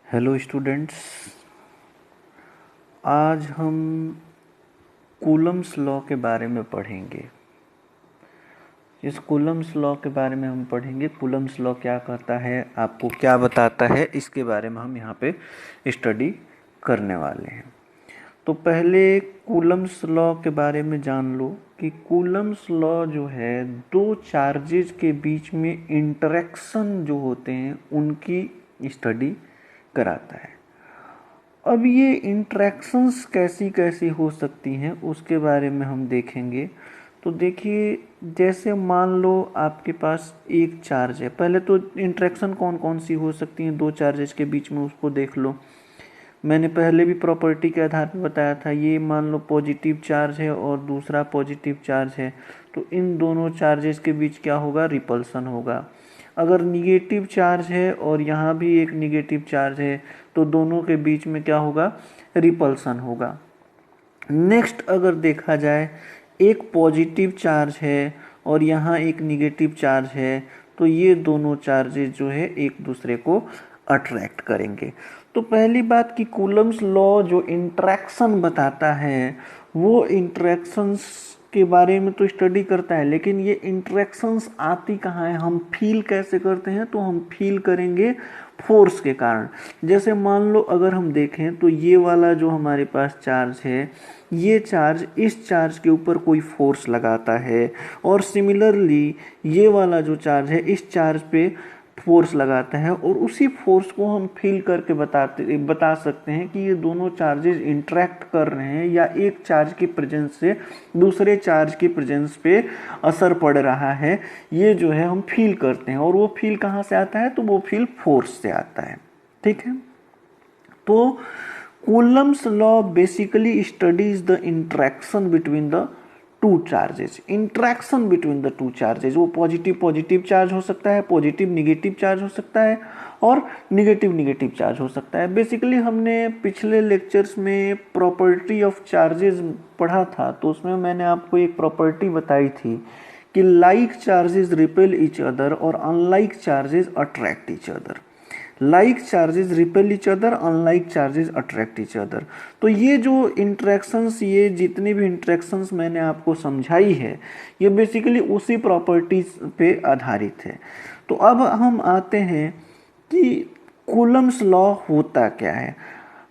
Hello students, आज हम Coulomb's law के बारे में पढ़ेंगे। इस कूलम्स लॉ के बारे में हम पढ़ेंगे। कूलम्स लॉ क्या कहता है, आपको क्या बताता है, इसके बारे में हम यहाँ पे स्टडी करने वाले हैं। तो पहले कूलम्स लॉ के बारे में जान लो कि कूलम्स लॉ जो है दो चार्जेज के बीच में इंटरेक्शन जो होते हैं उनकी स्टडी कराता है। अब ये इंट्रैक्शंस कैसी कैसी हो सकती हैं उसके बारे में हम देखेंगे। तो देखिए, जैसे मान लो आपके पास एक चार्ज है। पहले तो इंट्रैक्शन कौन कौन सी हो सकती हैं दो चार्जेस के बीच में, उसको देख लो। मैंने पहले भी प्रॉपर्टी के आधार पर बताया था। ये मान लो पॉजिटिव चार्ज है और दूसरा पॉजिटिव चार्ज है, तो इन दोनों चार्जेस के बीच क्या होगा, रिपल्सन होगा। अगर निगेटिव चार्ज है और यहाँ भी एक निगेटिव चार्ज है तो दोनों के बीच में क्या होगा, रिपल्सन होगा। नेक्स्ट अगर देखा जाए, एक पॉजिटिव चार्ज है और यहाँ एक निगेटिव चार्ज है, तो ये दोनों चार्जेस जो है एक दूसरे को अट्रैक्ट करेंगे। तो पहली बात कि कूलम्स लॉ जो इंट्रैक्शन बताता है वो इंट्रैक्शंस के बारे में तो स्टडी करता है, लेकिन ये इंट्रैक्शंस आती कहाँ है, हम फील कैसे करते हैं, तो हम फील करेंगे फोर्स के कारण। जैसे मान लो अगर हम देखें तो ये वाला जो हमारे पास चार्ज है, ये चार्ज इस चार्ज के ऊपर कोई फोर्स लगाता है, और सिमिलरली ये वाला जो चार्ज है इस चार्ज पे फोर्स लगाता है, और उसी फोर्स को हम फील करके बता सकते हैं कि ये दोनों चार्जेस इंटरेक्ट कर रहे हैं या एक चार्ज की प्रेजेंस से दूसरे चार्ज की प्रेजेंस पे असर पड़ रहा है। ये जो है हम फील करते हैं, और वो फील कहाँ से आता है, तो वो फील फोर्स से आता है। ठीक है। तो Coulomb's law basically studies the interaction between the two charges. Interaction between the two charges, वो पॉजिटिव पॉजिटिव चार्ज हो सकता है, पॉजिटिव निगेटिव चार्ज हो सकता है, और निगेटिव निगेटिव चार्ज हो सकता है। बेसिकली हमने पिछले लेक्चर्स में प्रॉपर्टी ऑफ चार्जेस पढ़ा था, तो उसमें मैंने आपको एक प्रॉपर्टी बताई थी कि like charges repel each other और unlike charges attract each other. Like charges repel each other, unlike charges attract each other. तो ये जो इंट्रैक्शंस, ये जितनी भी इंट्रैक्शंस मैंने आपको समझाई है, ये बेसिकली उसी प्रॉपर्टीज पे आधारित है। तो अब हम आते हैं कि कूलम्स लॉ होता क्या है।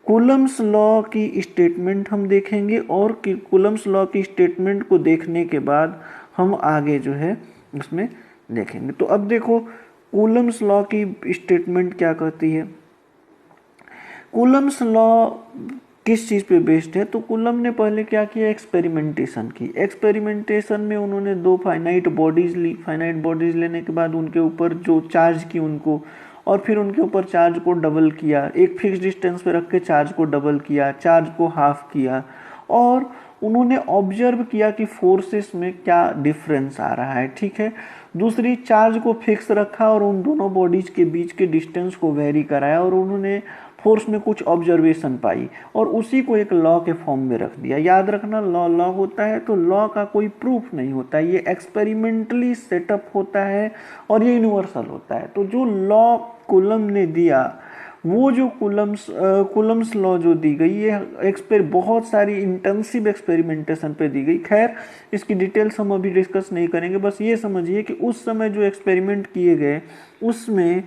कूलम्स लॉ की स्टेटमेंट हम देखेंगे, और कि कूलम्स लॉ की स्टेटमेंट को देखने के बाद हम आगे जो है उसमें देखेंगे। तो अब देखो, कूलम्स लॉ की स्टेटमेंट क्या कहती है। कूलम्स लॉ किस चीज़ पे बेस्ड है, तो कूलम ने पहले क्या किया, एक्सपेरिमेंटेशन की। एक्सपेरिमेंटेशन में उन्होंने दो फाइनाइट बॉडीज ली। फाइनाइट बॉडीज लेने के बाद उनके ऊपर जो चार्ज की उनको, और फिर उनके ऊपर चार्ज को डबल किया, एक फिक्स डिस्टेंस पे रख के चार्ज को डबल किया, चार्ज को हाफ किया, और उन्होंने ऑब्जर्व किया कि फोर्सेस में क्या डिफरेंस आ रहा है। ठीक है। दूसरी, चार्ज को फिक्स रखा और उन दोनों बॉडीज के बीच के डिस्टेंस को वेरी कराया, और उन्होंने फोर्स में कुछ ऑब्जर्वेशन पाई, और उसी को एक लॉ के फॉर्म में रख दिया। याद रखना, लॉ लॉ होता है तो लॉ का कोई प्रूफ नहीं होता, ये एक्सपेरिमेंटली सेटअप होता है और ये यूनिवर्सल होता है। तो जो लॉ कूलम ने दिया, वो जो कूलम्स लॉ जो दी गई, ये बहुत सारी इंटेंसिव एक्सपेरिमेंटेशन पे दी गई। खैर, इसकी डिटेल्स हम अभी डिस्कस नहीं करेंगे, बस ये समझिए कि उस समय जो एक्सपेरिमेंट किए गए उसमें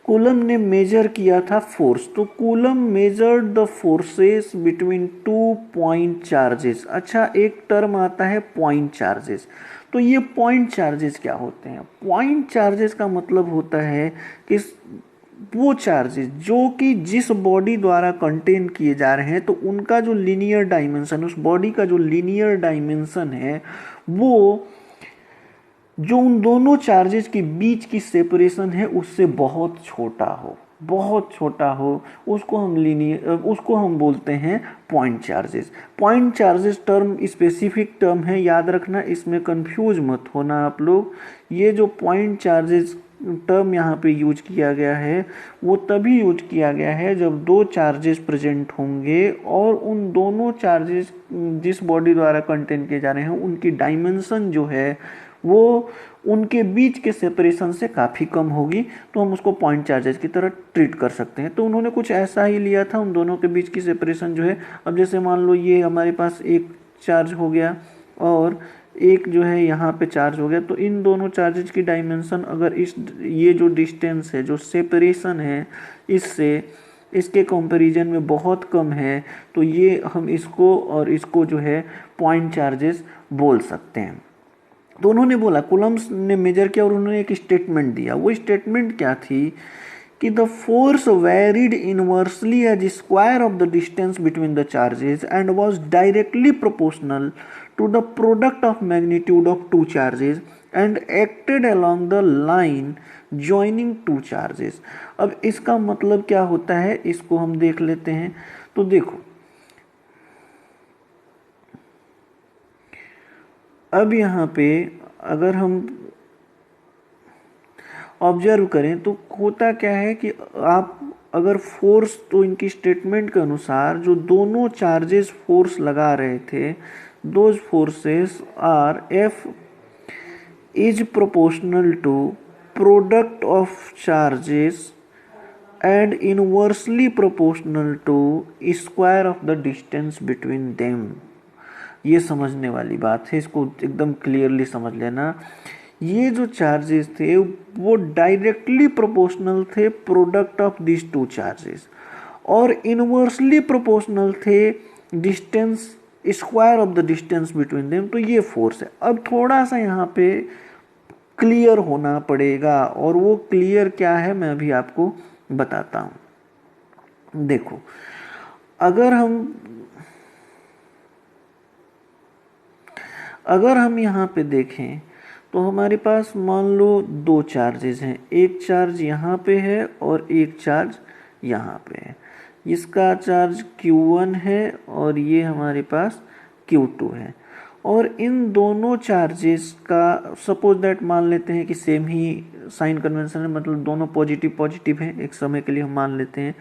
कूलम ने मेजर किया था फोर्स। तो coulomb measured the forces between two point charges. अच्छा, एक टर्म आता है पॉइंट चार्जेस। तो ये पॉइंट चार्जेस क्या होते हैं? पॉइंट चार्जेस का मतलब होता है कि वो चार्जेस जो कि जिस बॉडी द्वारा कंटेन किए जा रहे हैं, तो उनका जो लीनियर डायमेंशन, उस बॉडी का जो लीनियर डायमेंशन है, वो जो उन दोनों चार्जेस के बीच की सेपरेशन है उससे बहुत छोटा हो, बहुत छोटा हो, उसको हम बोलते हैं point charges. Point charges term specific term है, याद रखना, इसमें कंफ्यूज मत होना आप लोग। ये जो पॉइंट चार्जेस टर्म यहाँ पे यूज किया गया है, वो तभी यूज किया गया है जब दो चार्जेस प्रेजेंट होंगे और उन दोनों चार्जेस जिस बॉडी द्वारा कंटेन किए जा रहे हैं उनकी डायमेंशन जो है वो उनके बीच के सेपरेशन से काफ़ी कम होगी, तो हम उसको पॉइंट चार्जेस की तरह ट्रीट कर सकते हैं। तो उन्होंने कुछ ऐसा ही लिया था, उन दोनों के बीच की सेपरेशन जो है, अब जैसे मान लो ये हमारे पास एक चार्ज हो गया और एक जो है यहाँ पे चार्ज हो गया, तो इन दोनों चार्जेज की डायमेंशन अगर ये जो डिस्टेंस है, जो सेपरेशन है, इससे इसके कंपैरिजन में बहुत कम है, तो ये हम इसको और इसको जो है पॉइंट चार्जेस बोल सकते हैं। तो उन्होंने बोला, कूलम्ब्स ने मेजर किया और उन्होंने एक स्टेटमेंट दिया। वो स्टेटमेंट क्या थी कि the force varied inversely as square of the distance between the charges and was directly proportional to the product of magnitude of two charges and acted along the line joining two charges. अब इसका मतलब क्या होता है, इसको हम देख लेते हैं। तो देखो, अब यहाँ पे अगर हम ऑब्जर्व करें तो होता क्या है कि आप अगर फोर्स, तो इनकी स्टेटमेंट के अनुसार जो दोनों चार्जेस फोर्स लगा रहे थे, those forces are F is proportional to product of charges and inversely proportional to square of the distance between them. ये समझने वाली बात है, इसको एकदम क्लियरली समझ लेना। ये जो चार्जेस थे वो डायरेक्टली प्रोपोर्शनल थे product of this two charges और इनवर्सली प्रोपोर्शनल थे distance, square of the distance between them. तो ये फोर्स है। अब थोड़ा सा यहाँ पे क्लियर होना पड़ेगा, और वो क्लियर क्या है मैं अभी आपको बताता हूँ। देखो, अगर हम यहाँ पे देखें तो हमारे पास मान लो दो चार्जेस हैं, एक चार्ज यहाँ पे है और एक चार्ज यहाँ पे है। इसका चार्ज Q1 है और ये हमारे पास Q2 है। और इन दोनों चार्जेस का सपोज दैट मान लेते हैं कि सेम ही साइन कन्वेंशन है, मतलब दोनों पॉजिटिव पॉजिटिव हैं, एक समय के लिए हम मान लेते हैं।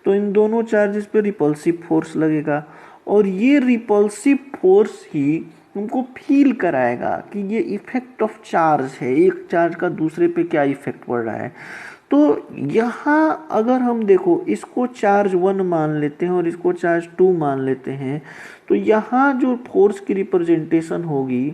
तो इन दोनों चार्जेस पे रिपल्सिव फोर्स लगेगा और ये रिपल्सिव फोर्स ही उनको फील कराएगा कि ये इफेक्ट ऑफ चार्ज है, एक चार्ज का दूसरे पे क्या इफेक्ट पड़ रहा है। तो यहाँ अगर हम देखो, इसको चार्ज 1 मान लेते हैं और इसको चार्ज 2 मान लेते हैं, तो यहाँ जो फोर्स की रिप्रेजेंटेशन होगी,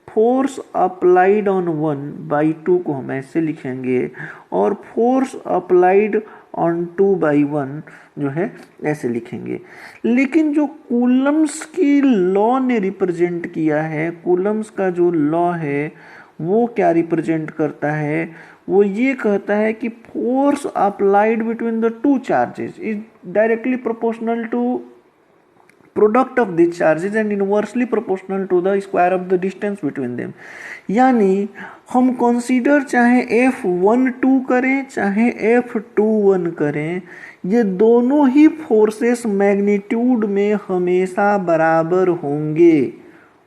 फोर्स अप्लाइड ऑन 1/2 को हम ऐसे लिखेंगे और फोर्स अप्लाइड ऑन 2/1 जो है ऐसे लिखेंगे। लेकिन जो कूलम्ब्स की लॉ ने रिप्रेजेंट किया है, कूलम्ब्स का जो लॉ है वो क्या रिप्रेजेंट करता है, वो ये कहता है कि force applied between the two charges is directly proportional to product of this charges and inversely proportional to the square of the distance between them. यानी हम कंसीडर चाहे F12 करें चाहे F21 करें, ये दोनों ही फोर्सेस मैग्नीट्यूड में हमेशा बराबर होंगे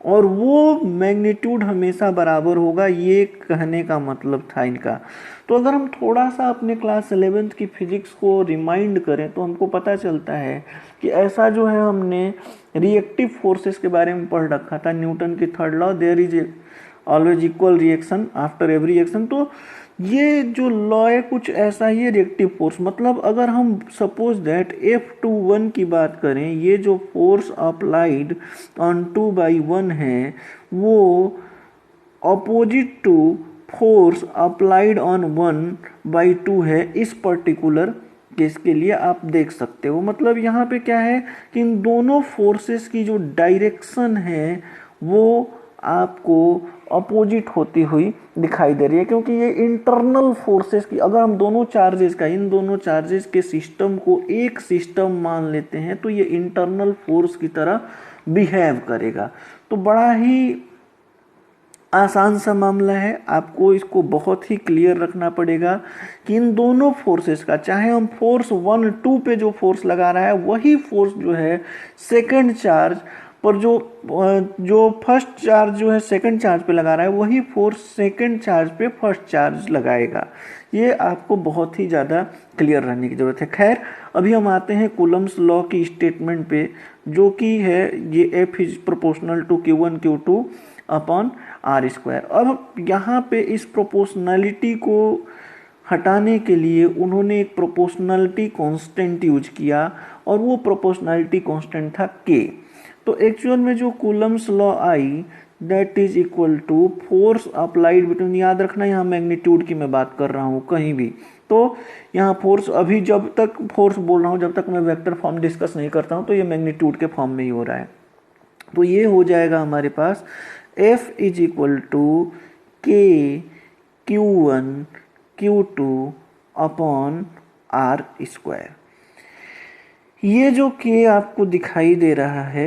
और वो मैग्नीट्यूड हमेशा बराबर होगा, ये कहने का मतलब था इनका। तो अगर हम थोड़ा सा अपने क्लास 11th की फिजिक्स को रिमाइंड करें तो हमको पता चलता है कि ऐसा जो है हमने रिएक्टिव फोर्सेस के बारे में पढ़ रखा था, न्यूटन की third law, there is always equal reaction after every action. तो ये जो लॉ है कुछ ऐसा ही है रिएक्टिव फोर्स। मतलब अगर हम सपोज दैट F21 की बात करें, ये जो फोर्स अप्लाइड ऑन 2/1 है वो opposite to force applied on 1/2 है इस पर्टिकुलर केस के लिए, आप देख सकते हो। मतलब यहाँ पे क्या है कि इन दोनों फोर्सेस की जो डायरेक्शन है वो आपको अपोजिट होती हुई दिखाई दे रही है, क्योंकि ये इंटरनल फोर्सेस की, अगर हम दोनों चार्जेस का, इन दोनों चार्जेस के सिस्टम को एक सिस्टम मान लेते हैं तो ये इंटरनल फोर्स की तरह बिहेव करेगा। तो बड़ा ही आसान सा मामला है, आपको इसको बहुत ही क्लियर रखना पड़ेगा कि इन दोनों फोर्सेस का, चाहे हम फोर्स 1-2 पे जो फोर्स लगा रहा है वही फोर्स जो है सेकंड चार्ज पर जो फर्स्ट चार्ज जो है सेकंड चार्ज पे लगा रहा है वही फोर्स सेकंड चार्ज पे फर्स्ट चार्ज लगाएगा। ये आपको बहुत ही ज़्यादा क्लियर रहने की ज़रूरत है। खैर, अभी हम आते हैं कूलम्ब्स लॉ की स्टेटमेंट पे, जो कि है ये F is proportional to Q1 Q2 upon R square. अब यहाँ पे इस प्रोपोर्शनैलिटी को हटाने के लिए उन्होंने एक प्रोपोर्शनैलिटी कांस्टेंट यूज किया और वो प्रोपोर्शनैलिटी कांस्टेंट था के। तो एक्चुअल में जो कूलम्स लॉ आई that is equal to force applied between, याद रखना यहाँ मैग्नीट्यूड की मैं बात कर रहा हूँ कहीं भी, तो यहाँ फोर्स, अभी जब तक फोर्स बोल रहा हूँ जब तक मैं वेक्टर फॉर्म डिस्कस नहीं करता हूँ तो ये मैग्नीट्यूड के फॉर्म में ही हो रहा है। तो ये हो जाएगा हमारे पास F इज इक्वल टू के Q1 Q2 upon R square. ये जो K आपको दिखाई दे रहा है,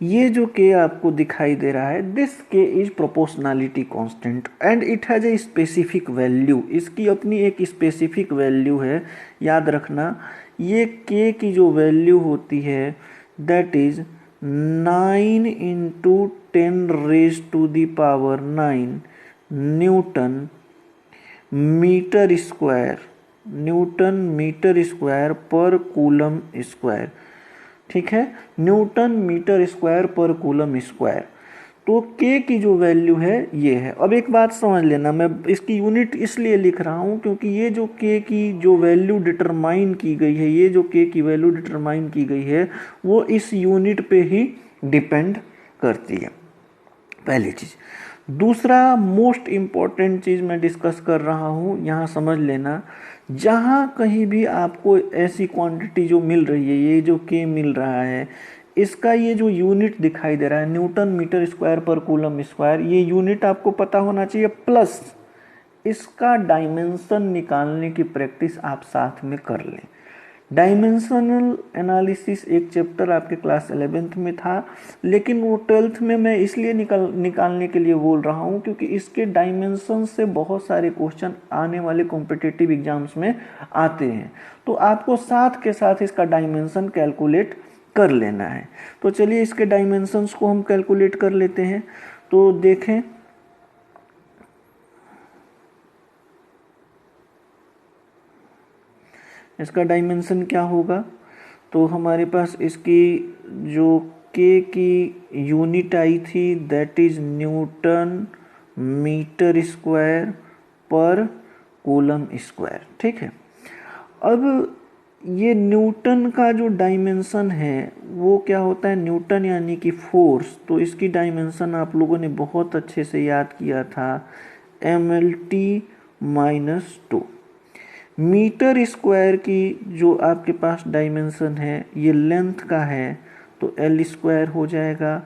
ये जो K आपको दिखाई दे रहा है, this K is proportionality constant and it has a specific value. इसकी अपनी एक स्पेसिफिक वैल्यू है, याद रखना। ये K की जो वैल्यू होती है that is 9 into 10 raise to the power 9 newton metre square, newton metre square पर कूलम स्क्वायर। ठीक है, न्यूटन मीटर स्क्वायर पर कूलम स्क्वायर। तो K की जो वैल्यू है ये है। अब एक बात समझ लेना, मैं इसकी यूनिट इसलिए लिख रहा हूँ क्योंकि ये जो K की जो वैल्यू डिटरमाइन की गई है, ये जो K की वैल्यू डिटरमाइन की गई है वो इस यूनिट पे ही डिपेंड करती है, पहली चीज़। दूसरा मोस्ट इम्पॉर्टेंट चीज़ मैं डिस्कस कर रहा हूँ, यहाँ समझ लेना, जहाँ कहीं भी आपको ऐसी क्वांटिटी जो मिल रही है, ये जो K मिल रहा है, इसका ये जो यूनिट दिखाई दे रहा है न्यूटन मीटर स्क्वायर पर कूलम स्क्वायर, ये यूनिट आपको पता होना चाहिए, प्लस इसका डायमेंशन निकालने की प्रैक्टिस आप साथ में कर लें। डायमेंशनल एनालिसिस एक चैप्टर आपके क्लास 11th में था, लेकिन वो 12th में मैं इसलिए निकालने के लिए बोल रहा हूँ क्योंकि इसके डायमेंशन से बहुत सारे क्वेश्चन आने वाले कॉम्पिटिटिव एग्जाम्स में आते हैं, तो आपको साथ के साथ इसका डायमेंशन कैलकुलेट कर लेना है। तो चलिए इसके डायमेंशंस को हम कैलकुलेट कर लेते हैं। तो देखें, इसका डायमेंशन क्या होगा, तो हमारे पास इसकी जो K की यूनिट आई थी that is newton metre square पर कूलम स्क्वायर। ठीक है, अब ये न्यूटन का जो डायमेंशन है वो क्या होता है, न्यूटन यानी कि फोर्स, तो इसकी डायमेंशन आप लोगों ने बहुत अच्छे से याद किया था, mlt माइनस 2। मीटर स्क्वायर की जो आपके पास डायमेंशन है ये लेंथ का है तो L स्क्वायर हो जाएगा।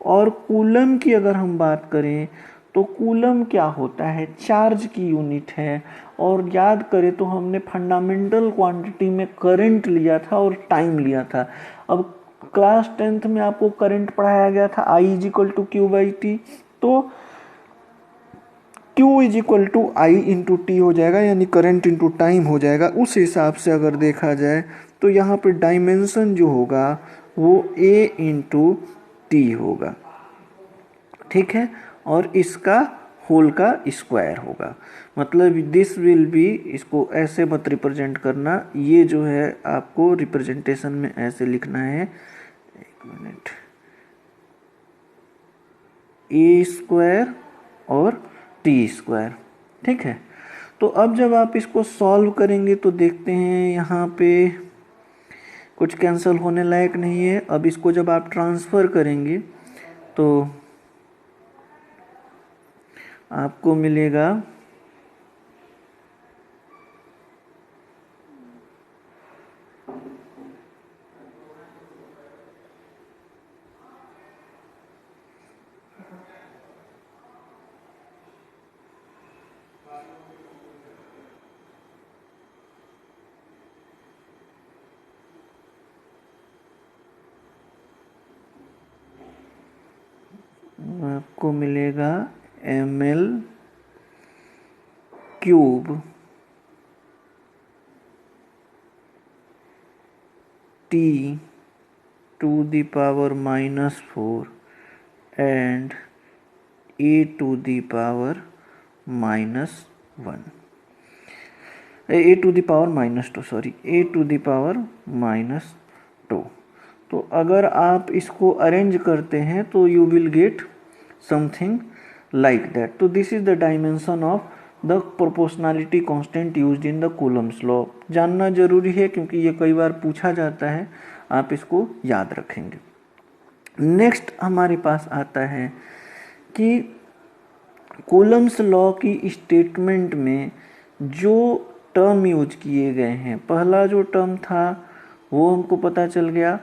और कूलम की अगर हम बात करें तो कूलम क्या होता है, चार्ज की यूनिट है। और याद करें तो हमने फंडामेंटल क्वांटिटी में करंट लिया था और टाइम लिया था। अब क्लास 10th में आपको करंट पढ़ाया गया था I is equal to Q by T, तो Q is equal to I into T हो जाएगा, यानी करंट इंटू टाइम हो जाएगा। उस हिसाब से अगर देखा जाए तो यहाँ पे डायमेंशन जो होगा वो A इंटू टी होगा। ठीक है, और इसका होल का स्क्वायर होगा, मतलब दिस विल बी, इसको ऐसे मत रिप्रेजेंट करना, ये जो है आपको रिप्रेजेंटेशन में ऐसे लिखना है, एक मिनट, ए स्क्वायर और टी स्क्वायर। ठीक है, तो अब जब आप इसको सॉल्व करेंगे तो देखते हैं यहाँ पे कुछ कैंसिल होने लायक नहीं है। अब इसको जब आप ट्रांसफ़र करेंगे तो आपको मिलेगा ml cube t to the power -4 and a to the power -1, a to the power -2, sorry, a to the power -2। तो अगर आप इसको अरेंज करते हैं तो you will get something like that. तो this is the dimension of the proportionality constant used in the Coulomb's law. जानना जरूरी है क्योंकि ये कई बार पूछा जाता है, आप इसको याद रखेंगे। नेक्स्ट हमारे पास आता है कि कूलम्स लॉ की स्टेटमेंट में जो टर्म यूज किए गए हैं, पहला जो टर्म था वो हमको पता चल गया,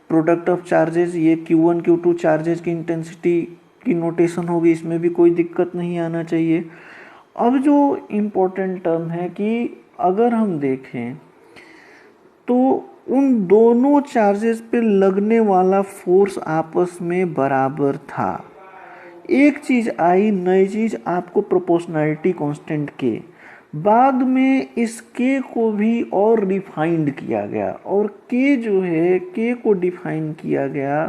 प्रोडक्ट ऑफ चार्जेस, ये Q1 Q2 चार्जेस की इंटेंसिटी की नोटेशन होगी, इसमें भी कोई दिक्कत नहीं आना चाहिए। अब जो इम्पोर्टेंट टर्म है कि अगर हम देखें तो उन दोनों चार्जेस पे लगने वाला फोर्स आपस में बराबर था। एक चीज आई नई चीज आपको प्रोपोर्शनैलिटी कांस्टेंट के, बाद में इस के को भी और डिफाइंड किया गया, और के जो है के को डिफाइन किया गया,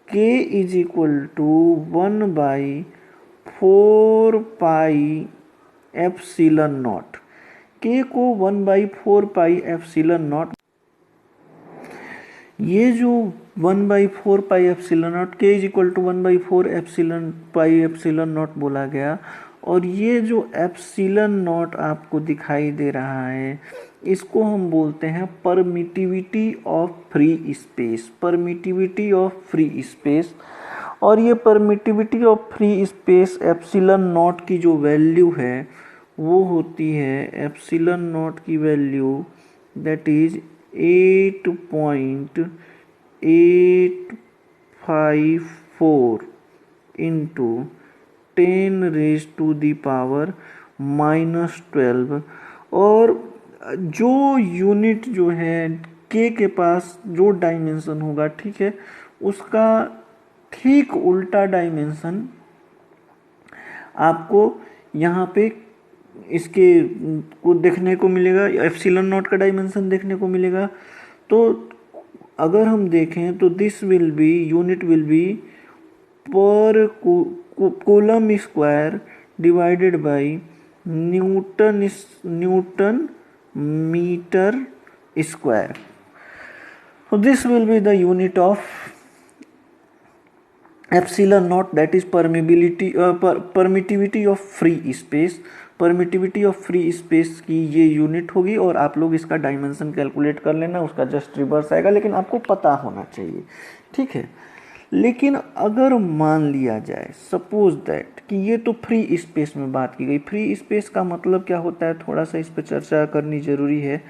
K is equal to 1/4 pi epsilon nought. K को 1/4 पाई एप्सिलॉन नॉट, ये जो 1/4 pi epsilon nought, K is equal to 1/4 epsilon pi epsilon nought बोला गया, और ये जो एप्सिलॉन नॉट आपको दिखाई दे रहा है इसको हम बोलते हैं permittivity of free space, permittivity of free space. और ये permittivity of free space epsilon not की जो वैल्यू है वो होती है, एप्सिलॉन नॉट की वैल्यू दैट इज 8.854 इंटू 10⁻⁻12। और जो यूनिट जो है के पास जो डायमेंशन होगा, ठीक है, उसका ठीक उल्टा डायमेंशन आपको यहाँ पे इसके को देखने को मिलेगा, एप्सिलॉन नॉट का डायमेंशन देखने को मिलेगा। तो अगर हम देखें तो this will be, unit will be per coulomb square divided by newton metre square. So this will be the unit of epsilon naught, that is permittivity of free space। Permittivity of free space की ये unit होगी, और आप लोग इसका dimension calculate कर लेना, उसका जस्ट रिवर्स आएगा, लेकिन आपको पता होना चाहिए, ठीक है। लेकिन अगर मान लिया जाए सपोज दैट कि ये तो फ्री स्पेस में बात की गई, फ्री स्पेस का मतलब क्या होता है, थोड़ा सा इस पर चर्चा करनी जरूरी है।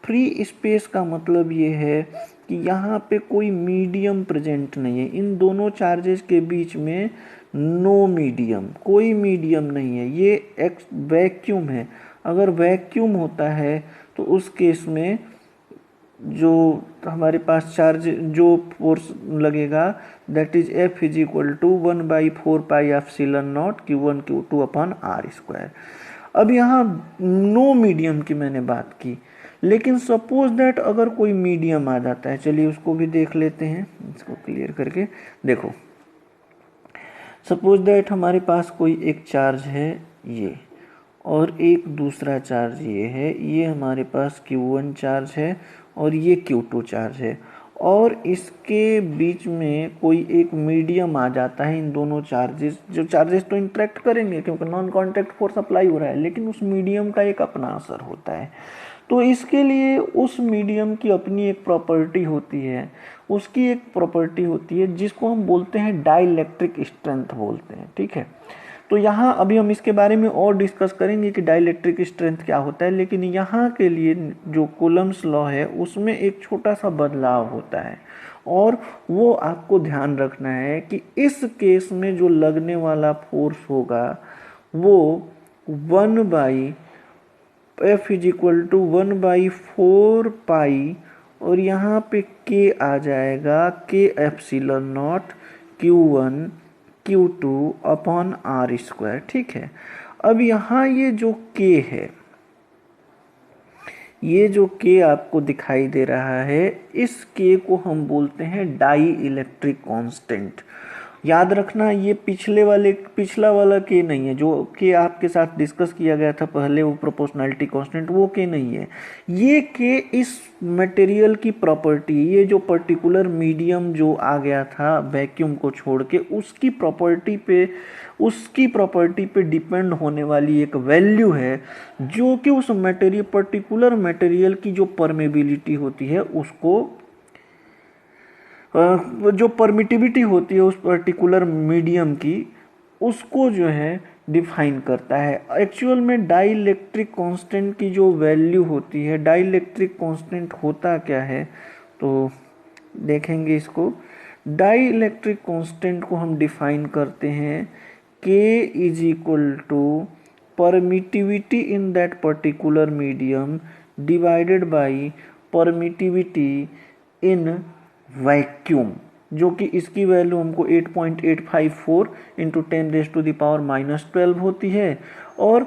फ्री स्पेस का मतलब ये है कि यहाँ पे कोई मीडियम प्रेजेंट नहीं है, इन दोनों चार्जेस के बीच में नो मीडियम, कोई मीडियम नहीं है, ये एक वैक्यूम है। अगर वैक्यूम होता है तो उस केस में जो हमारे पास चार्ज जो फोर्स लगेगा that is F is equal to 1/4 pi epsilon nought Q1 Q2 upon R square. अब यहाँ नो मीडियम की मैंने बात की, लेकिन सपोज दैट अगर कोई मीडियम आ जाता है, चलिए उसको भी देख लेते हैं, इसको क्लियर करके देखो। सपोज दैट हमारे पास कोई एक चार्ज है ये, और एक दूसरा चार्ज ये है, ये हमारे पास Q1 चार्ज है और ये Q2 चार्ज है, और इसके बीच में कोई एक मीडियम आ जाता है। इन दोनों चार्जेस, जो चार्जेस तो इंटरेक्ट करेंगे क्योंकि नॉन कांटेक्ट फोर्स अप्लाई हो रहा है, लेकिन उस मीडियम का एक अपना असर होता है। तो इसके लिए उस मीडियम की अपनी एक प्रॉपर्टी होती है, उसकी एक प्रॉपर्टी होती है जिसको हम बोलते हैं डाइलेक्ट्रिक स्ट्रेंथ बोलते हैं, ठीक है। तो यहाँ अभी हम इसके बारे में और डिस्कस करेंगे कि डाइलेक्ट्रिक स्ट्रेंथ क्या होता है, लेकिन यहाँ के लिए जो कूलम्स लॉ है उसमें एक छोटा सा बदलाव होता है, और वो आपको ध्यान रखना है कि इस केस में जो लगने वाला फोर्स होगा वो 1/F इज इक्वल टू 1/4 पाई, और यहाँ पे के आ जाएगा के epsilon nought Q1 Q2 upon R square, ठीक है। अब यहाँ ये जो के है, ये जो के आपको दिखाई दे रहा है, इस के को हम बोलते हैं डाई इलेक्ट्रिक कांस्टेंट। याद रखना ये पिछला वाला के नहीं है, जो के आपके साथ डिस्कस किया गया था पहले, वो प्रोपोर्शनैलिटी कांस्टेंट, वो के नहीं है। ये के इस मटेरियल की प्रॉपर्टी, ये जो पर्टिकुलर मीडियम जो आ गया था वैक्यूम को छोड़ के, उसकी प्रॉपर्टी पे डिपेंड होने वाली एक वैल्यू है, जो कि उस पर्टिकुलर मटेरियल की जो परमेबिलिटी होती है उसको, जो परमिटिविटी होती है उस पर्टिकुलर मीडियम की, उसको जो है डिफाइन करता है। एक्चुअल में डाई इलेक्ट्रिक कांस्टेंट की जो वैल्यू होती है, डाई इलेक्ट्रिक कांस्टेंट होता क्या है, तो देखेंगे इसको। डाई इलेक्ट्रिक कांस्टेंट को हम डिफाइन करते हैं K is equal to permittivity in that particular medium divided by permittivity in vacuum, जो कि इसकी वैल्यू हमको 8.854 इंटू 10⁻⁻12 होती है। और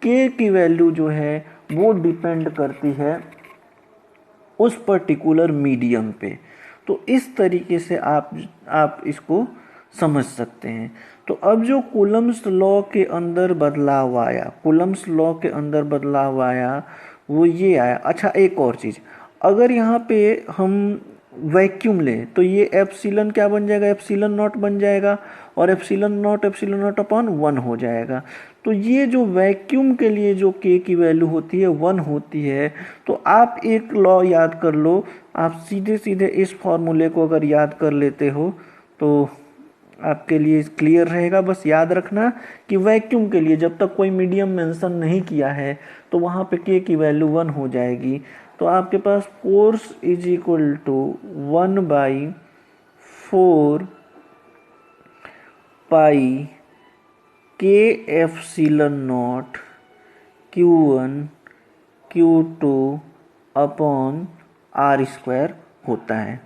K की वैल्यू जो है वो डिपेंड करती है उस पर्टिकुलर मीडियम पे। तो इस तरीके से आप इसको समझ सकते हैं। तो अब जो कूलम्स लॉ के अंदर बदलाव आया, वो ये आया। अच्छा, एक और चीज़, अगर यहाँ पे हम वैक्यूम लें तो ये एप्सिलॉन क्या बन जाएगा, एप्सिलॉन नॉट बन जाएगा, और एप्सिलॉन नॉट अपॉन 1 हो जाएगा। तो ये जो वैक्यूम के लिए जो के की वैल्यू होती है 1 होती है। तो आप एक लॉ याद कर लो, आप सीधे सीधे इस फॉर्मूले को अगर याद कर लेते हो तो आपके लिए क्लियर रहेगा। बस याद रखना कि वैक्यूम के लिए जब तक कोई मीडियम मेंशन नहीं किया है तो वहाँ पे के की वैल्यू 1 हो जाएगी। तो आपके पास फोर्स इज इक्वल टू 1/4 पाई के epsilon nought Q1 Q2 upon R square होता है।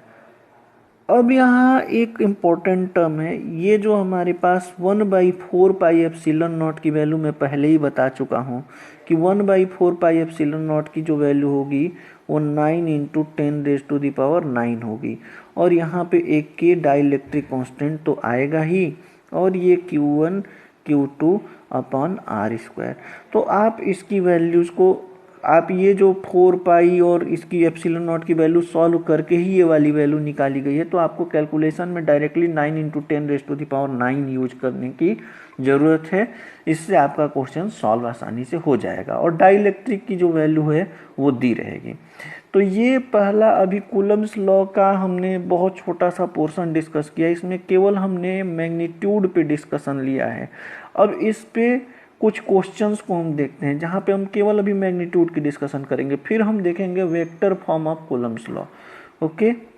अब यहाँ एक इम्पोर्टेंट टर्म है, ये जो हमारे पास 1/4 पाई एप्सिलॉन नॉट की वैल्यू मैं पहले ही बता चुका हूँ कि 1/4 पाई एप्सिलॉन नॉट की जो वैल्यू होगी वो 9 इंटू 10⁻⁹ होगी। और यहाँ पे एक के डाइलेक्ट्रिक कांस्टेंट तो आएगा ही, और ये Q1 Q2 upon R square. तो आप इसकी वैल्यूज़ को, आप ये जो 4 पाई और इसकी एप्सिलॉन नॉट की वैल्यू सॉल्व करके ही ये वाली वैल्यू निकाली गई है। तो आपको कैलकुलेशन में डायरेक्टली 9 इंटू 10⁻⁹ यूज करने की ज़रूरत है। इससे आपका क्वेश्चन सॉल्व आसानी से हो जाएगा, और डाइलेक्ट्रिक की जो वैल्यू है वो दी रहेगी। तो ये पहला अभी कूलम्स लॉ का हमने बहुत छोटा सा पोर्शन डिस्कस किया, इसमें केवल हमने मैग्नीट्यूड पे डिस्कशन लिया है। अब इस पे कुछ क्वेश्चंस को हम देखते हैं जहाँ पे हम केवल अभी मैग्नीट्यूड की डिस्कशन करेंगे, फिर हम देखेंगे vector form of Coulomb's law. Okay.